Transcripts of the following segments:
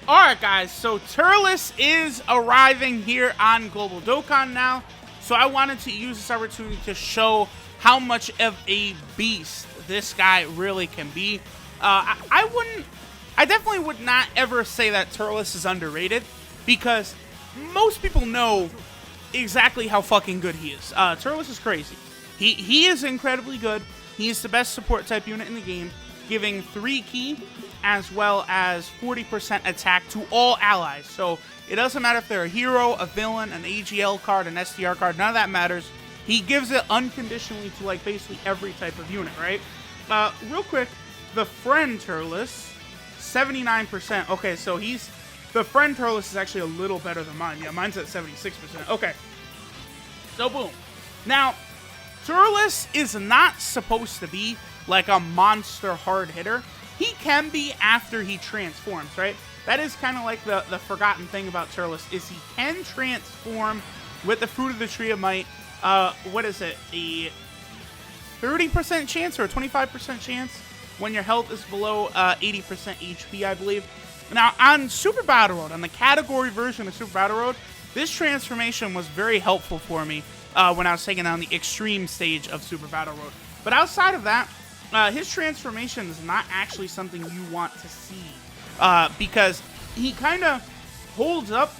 Alright guys, so TURLES is arriving here on Global Dokkan now, so I wanted to use this opportunity to show how much of a beast this guy really can be. I definitely would not ever say that TURLES is underrated, because most people know exactly how fucking good he is. TURLES is crazy. He is incredibly good. He is the best support type unit in the game, giving 3 ki as well as 40% attack to all allies. So it doesn't matter if they're a hero, a villain, an AGL card, an STR card, none of that matters. He gives it unconditionally to like basically every type of unit, right? Real quick, the friend TURLES, 79%. Okay, so the friend TURLES is actually a little better than mine. Yeah, mine's at 76%. Okay, so boom. Now, TURLES is not supposed to be like a monster hard hitter. He can be after he transforms, right? That is kind of like the forgotten thing about TURLES, is he can transform with the Fruit of the Tree of Might. What is it? A 30% chance or a 25% chance when your health is below 80% HP, I believe. Now, on Super Battle Road, on the category version of Super Battle Road, this transformation was very helpful for me when I was taking on the extreme stage of Super Battle Road. But outside of that, his transformation is not actually something you want to see, because he kind of holds up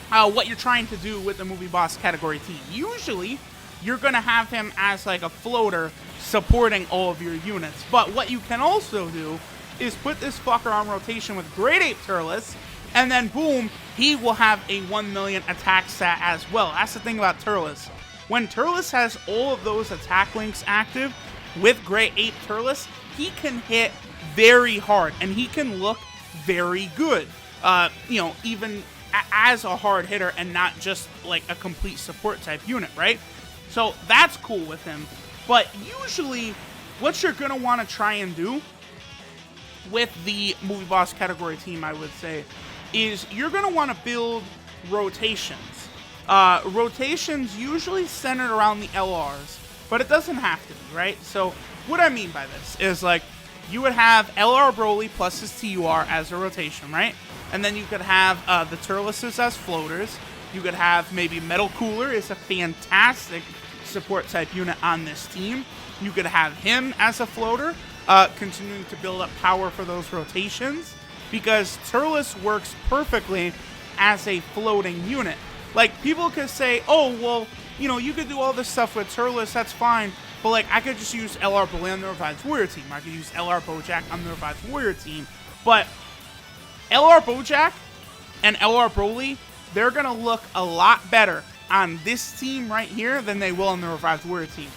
what you're trying to do with the movie boss category team. Usually, you're going to have him as like a floater supporting all of your units. But what you can also do is put this fucker on rotation with Great Ape TURLES, and then boom, he will have a 1 million attack stat as well. That's the thing about TURLES. When TURLES has all of those attack links active with Great Ape TURLES, he can hit very hard, and he can look very good, even as a hard hitter and not just like a complete support type unit, right? So that's cool with him. But usually, what you're going to want to try and do with the movie boss category team, I would say, is you're going to want to build rotations. Rotations usually centered around the LRs, but it doesn't have to be, right? So what I mean by this is, like, you would have LR Broly plus his TUR as a rotation, right? And then you could have the TURLESes as floaters. You could have maybe Metal Cooler is a fantastic support type unit on this team. You could have him as a floater, continuing to build up power for those rotations, because TURLES works perfectly as a floating unit. Like, people could say, oh, well, you could do all this stuff with TURLES, that's fine, but like, I could just use LR Broly on the Revived Warrior team. I could use LR Bojack on the Revived Warrior team. But LR Bojack and LR Broly, they're going to look a lot better on this team right here than they will on the Revived Warrior team.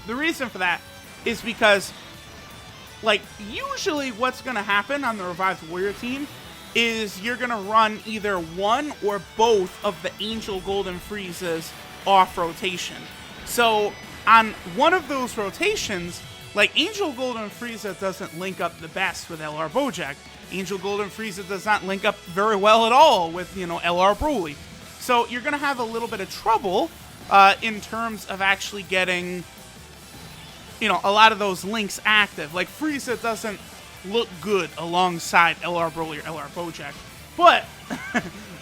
The reason for that is because, like, usually what's going to happen on the Revived Warrior team is you're going to run either one or both of the Angel Golden Friezas off rotation. So on one of those rotations, like, Angel Golden Frieza doesn't link up the best with LR Bojack. Angel Golden Frieza does not link up very well at all with, LR Broly. So you're going to have a little bit of trouble in terms of actually getting, a lot of those links active. Like, Frieza doesn't look good alongside LR Broly or LR Bojack. But,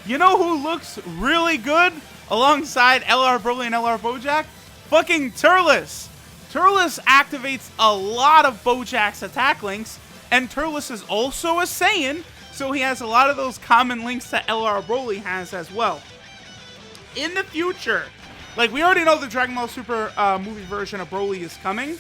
you know who looks really good alongside LR Broly and LR Bojack? Fucking TURLES. TURLES activates a lot of Bojack's attack links, and TURLES is also a Saiyan, so he has a lot of those common links that LR Broly has as well. In the future, like, we already know the Dragon Ball Super movie version of Broly is coming,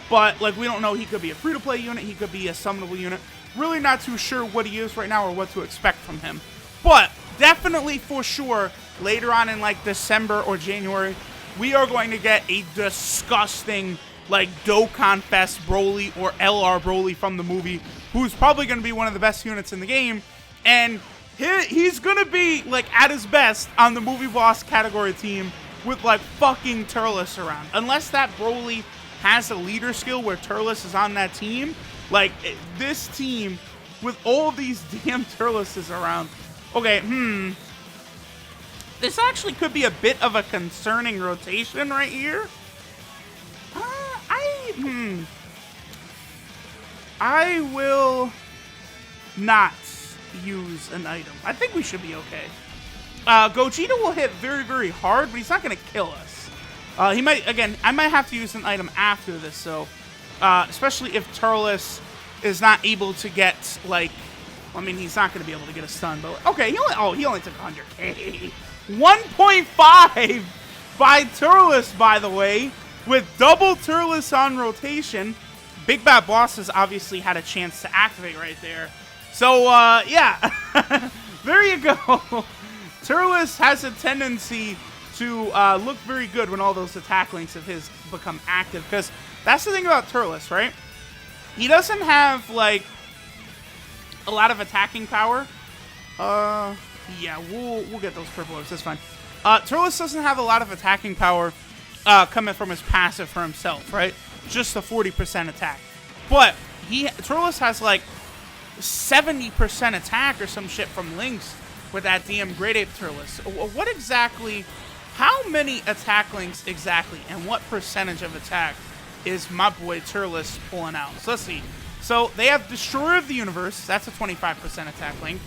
but, like, we don't know. He could be a free-to-play unit, he could be a summonable unit. Really not too sure what he is right now or what to expect from him. But definitely for sure, later on in, like, December or January, we are going to get a disgusting, like, Dokkan Fest Broly or LR Broly from the movie, who's probably going to be one of the best units in the game, and he's going to be, like, at his best on the movie boss category team with, like, fucking TURLES around. Unless that Broly has a leader skill where TURLES is on that team, like, this team with all these damn TURLESes around. Okay, this actually could be a bit of a concerning rotation right here. I will not use an item. I think we should be okay. Gogeta will hit very, very hard, but he's not going to kill us. He might, again, I might have to use an item after this, so, especially if Turles is not able to get, like, I mean, he's not going to be able to get a stun, but, okay, he only took 100k. 1.5 by Turles, by the way, with double Turles on rotation. Big Bad Bosses obviously had a chance to activate right there. So, yeah, there you go. Turles has a tendency to look very good when all those attack links of his become active, because that's the thing about Turles, right? He doesn't have, like, a lot of attacking power. Yeah, we'll get those purple orbs, that's fine. Turles doesn't have a lot of attacking power coming from his passive for himself, right? Just a 40% attack. But Turles has, like, 70% attack or some shit from links with that damn Great Ape Turles. What exactly, how many attack links exactly, and what percentage of attack is my boy Turles pulling out? So let's see. So they have Destroyer of the Universe. That's a 25% attack link.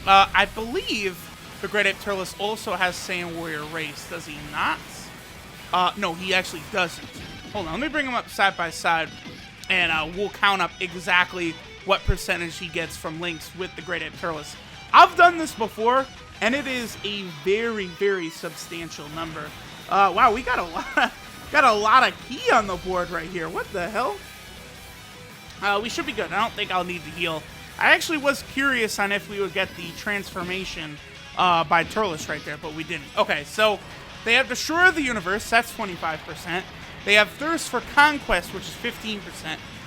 I believe the Great Ape Turles also has Saiyan Warrior Race. Does he not? No, he actually doesn't. Hold on, let me bring him up side by side, and we'll count up exactly what percentage he gets from links with the Great Ape Turles. I've done this before, and it is a very, very substantial number. Wow, we got a lot of key on the board right here. What the hell? We should be good. I don't think I'll need to heal. I actually was curious on if we would get the transformation by Turles right there, but we didn't. Okay, so they have Destroyer of the Universe. That's 25%. They have Thirst for Conquest, which is 15%.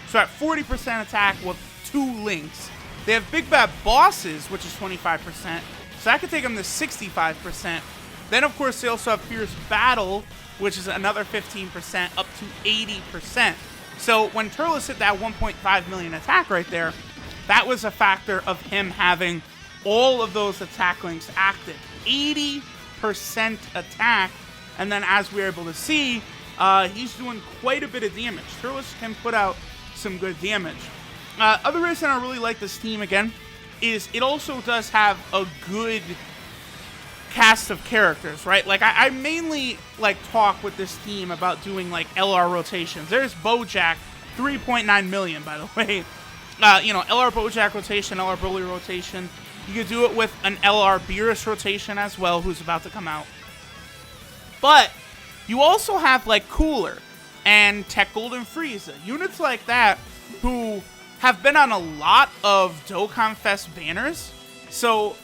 So at 40% attack with 2 links. They have Big Bad Bosses, which is 25%. So that could take them to 65%. Then, of course, they also have Fierce Battle, which is another 15%, up to 80%. So when Turles hit that 1.5 million attack right there, that was a factor of him having all of those attack links active. 80% attack. And then as we're able to see, he's doing quite a bit of damage. Turles can put out some good damage. Other reason I really like this team, again, is it also does have a good cast of characters, right? Like, I mainly, like, talk with this team about doing, like, LR rotations. There's Bojack, 3.9 million, by the way. You know, LR Bojack rotation, LR Broly rotation. You could do it with an LR Beerus rotation as well, who's about to come out. But you also have, like, Cooler and Tech Golden Frieza. Units like that who have been on a lot of Dokkan Fest banners. So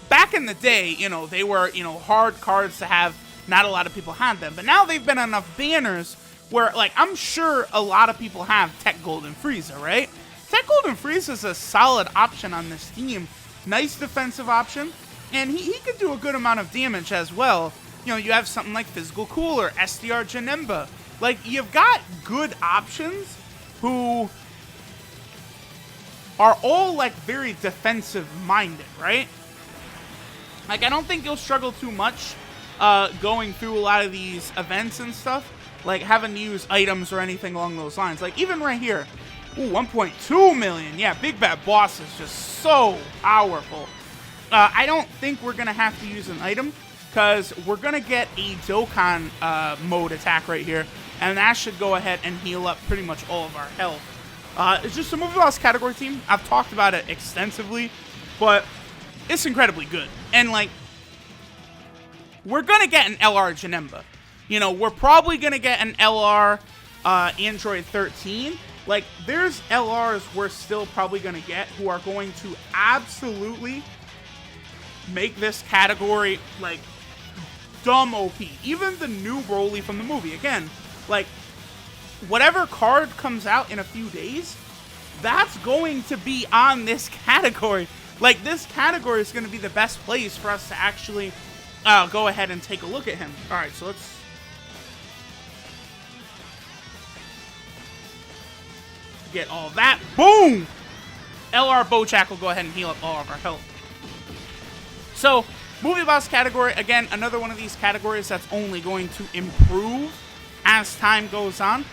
back in the day, you know, they were, you know, hard cards to have. Not a lot of people had them. But now they've been on enough banners where, like, I'm sure a lot of people have Tech Golden Frieza, right? Tech Golden Frieza is a solid option on this team. Nice defensive option. And he could do a good amount of damage as well. You know, you have something like Physical Cooler, SDR Janemba. Like, you've got good options who are all, like, very defensive-minded, right? Like, I don't think you'll struggle too much going through a lot of these events and stuff, like having to use items or anything along those lines. Like, even right here, ooh, 1.2 million. Yeah, Big Bad Boss is just so powerful. I don't think we're going to have to use an item, because we're going to get a Dokkan mode attack right here, and that should go ahead and heal up pretty much all of our health. It's just a Movie Boss category team. I've talked about it extensively, but it's incredibly good. And, like, we're going to get an LR Janemba. You know, we're probably going to get an LR Android 13. Like, there's LRs we're still probably going to get who are going to absolutely make this category, like, dumb OP. Even the new Broly from the movie. Again, like, whatever card comes out in a few days, that's going to be on this category. Like, this category is going to be the best place for us to actually go ahead and take a look at him. All right, so let's get all that. Boom! LR Bojack will go ahead and heal up all of our health. So, Movie Boss category, again, another one of these categories that's only going to improve as time goes on.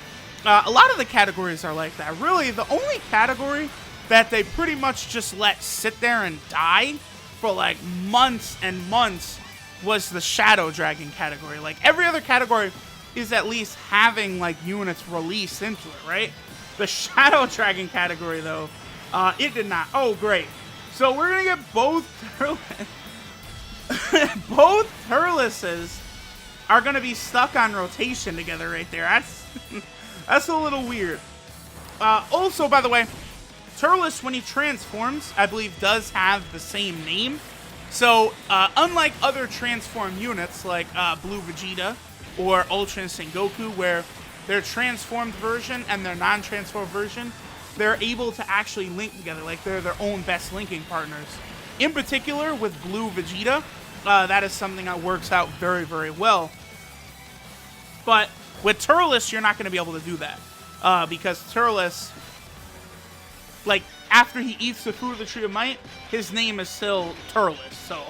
A lot of the categories are like that. Really, the only category that they pretty much just let sit there and die for like months and months was the Shadow Dragon category. Like every other category is at least having like units released into it, right? The Shadow Dragon category though, it did not. Oh, great. So we're gonna get both both Turleses are gonna be stuck on rotation together right there. That's a little weird. Also, by the way, Turles, when he transforms, I believe does have the same name. So, unlike other transform units like Blue Vegeta or Ultra Instinct Goku, where their transformed version and their non-transformed version, they're able to actually link together, like they're their own best linking partners. In particular, with Blue Vegeta, that is something that works out very, very well. But with Turles, you're not going to be able to do that, because Turles, like, after he eats the fruit of the Tree of Might, his name is still Turles, so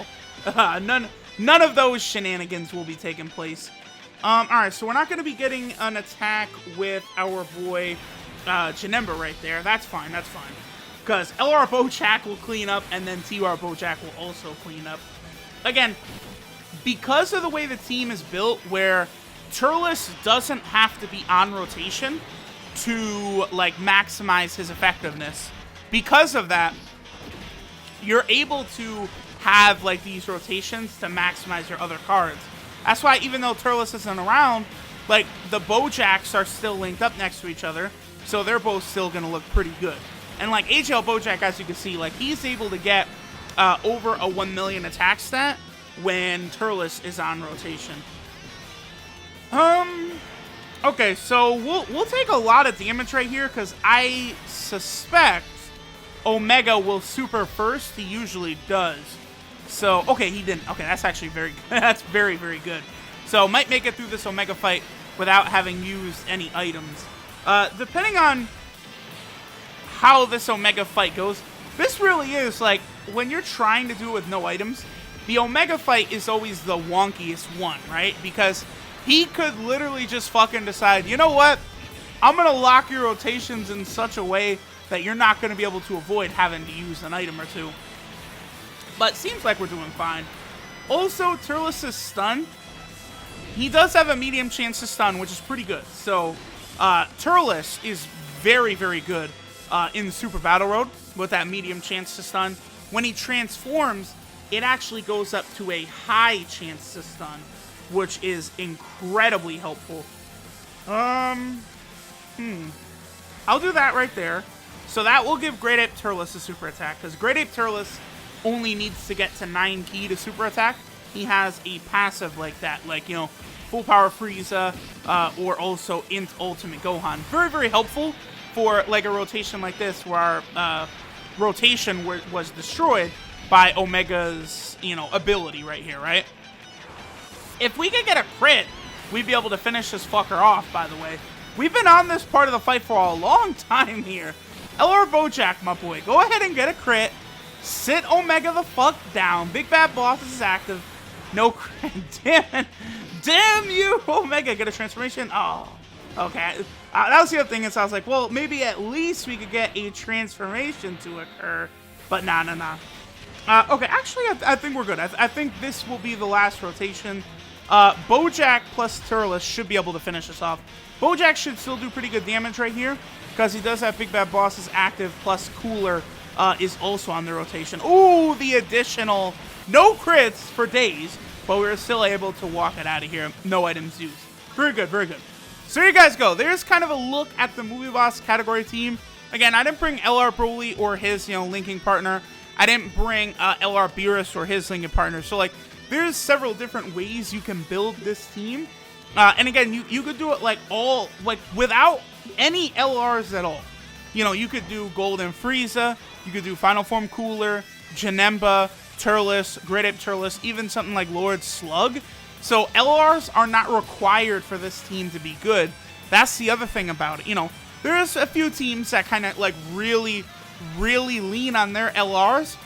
none of those shenanigans will be taking place. Alright, so we're not going to be getting an attack with our boy Janemba right there. That's fine, that's fine. Because LR Bojack will clean up, and then TR Bojack will also clean up. Again, because of the way the team is built, where Turles doesn't have to be on rotation to, like, maximize his effectiveness. Because of that, you're able to have, like, these rotations to maximize your other cards. That's why even though Turles isn't around, like, the Bojacks are still linked up next to each other, so they're both still going to look pretty good. And, like, AGL Bojack, as you can see, like, he's able to get over a 1 million attack stat when Turles is on rotation. Okay, so we'll take a lot of damage right here, because I suspect Omega will super first. He usually does. So, okay, he didn't. Okay, that's actually very good. That's very, very good. So, might make it through this Omega fight without having used any items. Depending on how this Omega fight goes, this really is, like, when you're trying to do it with no items, the Omega fight is always the wonkiest one, right? Because he could literally just fucking decide, you know what? I'm going to lock your rotations in such a way that you're not going to be able to avoid having to use an item or two. But seems like we're doing fine. Also, Turles' stun. He does have a medium chance to stun, which is pretty good. So, Turles is very, very good in Super Battle Road with that medium chance to stun. When he transforms, it actually goes up to a high chance to stun, which is incredibly helpful. I'll do that right there. So that will give Great Ape Turles a super attack, because Great Ape Turles only needs to get to 9 key to super attack. He has a passive like that, like, you know, Full Power Frieza, or also Int Ultimate Gohan. Very, very helpful for, like, a rotation like this, where our rotation was destroyed by Omega's, you know, ability right here, right? If we could get a crit, we'd be able to finish this fucker off, by the way. We've been on this part of the fight for a long time here. LR Bojack, my boy, go ahead and get a crit. Sit Omega the fuck down. Big Bad Boss is active. No crit. Damn it. Damn you, Omega. Get a transformation? Oh, okay. That was the other thing. Is I was like, well, maybe at least we could get a transformation to occur. But nah. Okay, actually, I think we're good. I think this will be the last rotation. Bojack plus Turles should be able to finish us off. Bojack should still do pretty good damage right here, because he does have Big Bad Boss's active, plus Cooler is also on the rotation. Ooh, the additional no crits for days, but we were still able to walk it out of here. No items used. Very good, very good. So here you guys go. There's kind of a look at the Movie Boss category team. Again, I didn't bring LR Broly or his, you know, linking partner. I didn't bring LR Beerus or his linking partner. So, like, there's several different ways you can build this team. And again, you could do it, like, all, like, without any LRs at all. You know, you could do Golden Frieza, you could do Final Form Cooler, Janemba, Turles, Great Ape Turles, even something like Lord Slug. So LRs are not required for this team to be good. That's the other thing about it. You know, there's a few teams that kind of, like, really lean on their LRs.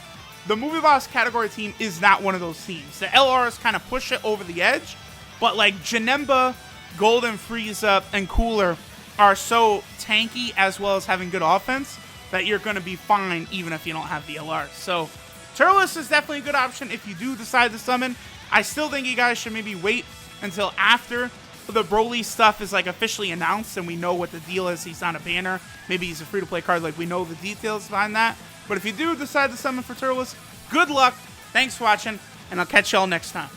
The Movie Boss category team is not one of those teams. The LRs kind of push it over the edge, but, like, Janemba, Golden Frieza, and Cooler are so tanky as well as having good offense that you're going to be fine even if you don't have the LR. So Turles is definitely a good option if you do decide to summon. I still think you guys should maybe wait until after the Broly stuff is like officially announced and we know what the deal is. He's not a banner. Maybe he's a free-to-play card. Like, we know the details behind that. But if you do decide to summon for Turles, good luck. Thanks for watching, and I'll catch y'all next time.